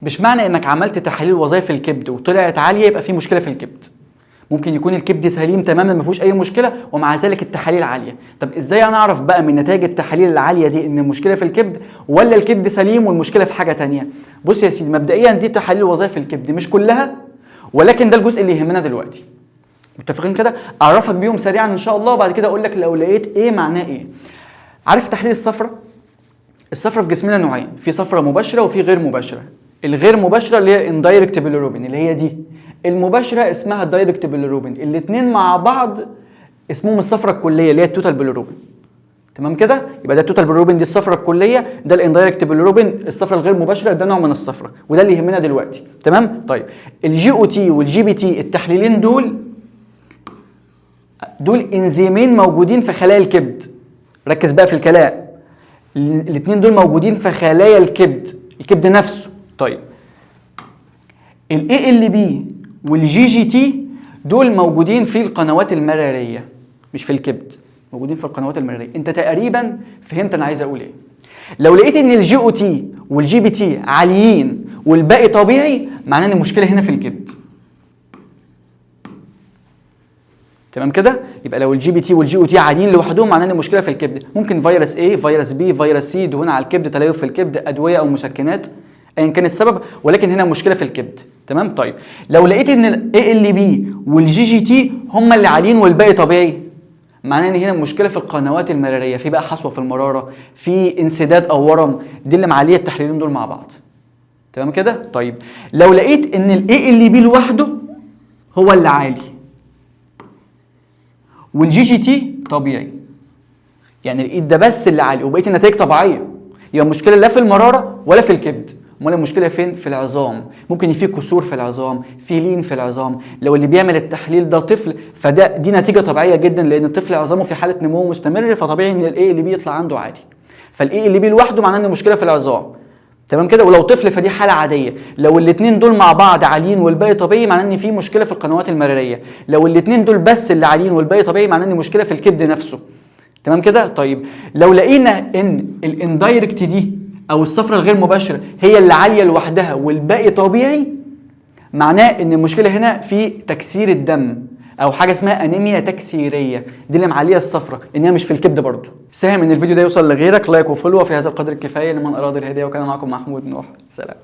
مش معنى انك عملت تحاليل وظائف الكبد وطلعت عاليه يبقى في مشكله في الكبد. ممكن يكون الكبد سليم تماما ما فيهوش اي مشكله ومع ذلك التحاليل عاليه. طب ازاي انا اعرف بقى من نتائج التحاليل العاليه دي ان المشكله في الكبد ولا الكبد سليم والمشكله في حاجه ثانيه؟ بص يا سيدي، مبدئيا دي تحاليل وظائف الكبد مش كلها، ولكن ده الجزء اللي يهمنا دلوقتي. متفقين كده؟ اعرفك بيهم سريعا ان شاء الله، وبعد كده اقول لك لو لقيت ايه معناه ايه. عارف تحليل الصفرة؟ الصفرة في جسمنا نوعين، في صفرة مباشرة وفي غير مباشرة. الغير مباشرة اللي هي اندايركت بيليروبين اللي هي دي، المباشرة اسمها دايركت بيليروبين، الاثنين مع بعض اسمهم الصفرة الكلية اللي هي التوتال بيليروبين. تمام كده؟ يبقى ده التوتال بيليروبين دي الصفرة الكلية، ده الاندايركت بيليروبين الصفرة الغير مباشرة، ده نوع من الصفرة وده اللي يهمنا دلوقتي. تمام؟ طيب الجي او تي والجي بي تي التحليلين دول انزيمين موجودين في خلايا الكبد. ركز بقى في الكلام، الاثنين دول موجودين في خلايا الكبد نفسه. طيب الاي ال بي والجي جي تي دول موجودين في القنوات المراريه مش في الكبد، موجودين في القنوات المراريه. انت تقريبا فهمت انا عايز اقول ايه. لو لقيت ان الجي او تي والجي بي تي عاليين والباقي طبيعي معناه ان المشكله هنا في الكبد. تمام كده؟ يبقى لو الجي بي تي والجي او تي عاليين لوحدهم معناه ان المشكله في الكبد. ممكن فيروس A، فيروس B، فيروس C، دهون على الكبد، تليف في الكبد، ادويه او مسكنات، ايا كان السبب، ولكن هنا مشكله في الكبد. تمام؟ طيب لو لقيت ان الاي ال بي والجي جي تي هم اللي عاليين والباقي طبيعي معناه ان هنا مشكله في القنوات المراريه، في بقى حصوه في المراره، في انسداد او ورم، دي اللي معليه التحليلين دول مع بعض. تمام كده؟ طيب لو لقيت ان الاي ال بي لوحده هو اللي عالي والجي جي تي طبيعي، يعني الايد ده بس اللي عالي وبقيه النتائج طبيعيه، يبقى المشكله لا في المراره ولا في الكبد، امال المشكله فين؟ في العظام. ممكن في كسور في العظام، في لين في العظام. لو اللي بيعمل التحليل ده طفل دي نتيجه طبيعيه جدا، لان الطفل عظامه في حاله نمو مستمر، فطبيعي ان الاي اللي بي يطلع عنده عادي. فالاي اللي بي لوحده معناه ان المشكله في العظام. تمام كده؟ ولو طفل فدي حاله عاديه. لو الاثنين دول مع بعض عاليين والباقي طبيعي معناه ان في مشكله في القنوات المراريه. لو الاثنين دول بس اللي عاليين والباقي طبيعي معناه ان مشكله في الكبد نفسه. تمام كده؟ طيب لو لقينا ان الاندايركت دي او الصفرة الغير مباشره هي اللي عاليه لوحدها والباقي طبيعي معناه ان المشكله هنا في تكسير الدم او حاجه اسمها انيميا تكسيريه، دي اللي معليه الصفرة، انها مش في الكبد برضه. ساهم ان الفيديو ده يوصل لغيرك، لايك وفولو، وفي هذا القدر الكفايه لمن اراد الهدايه، وكان معكم محمود نوح. سلام.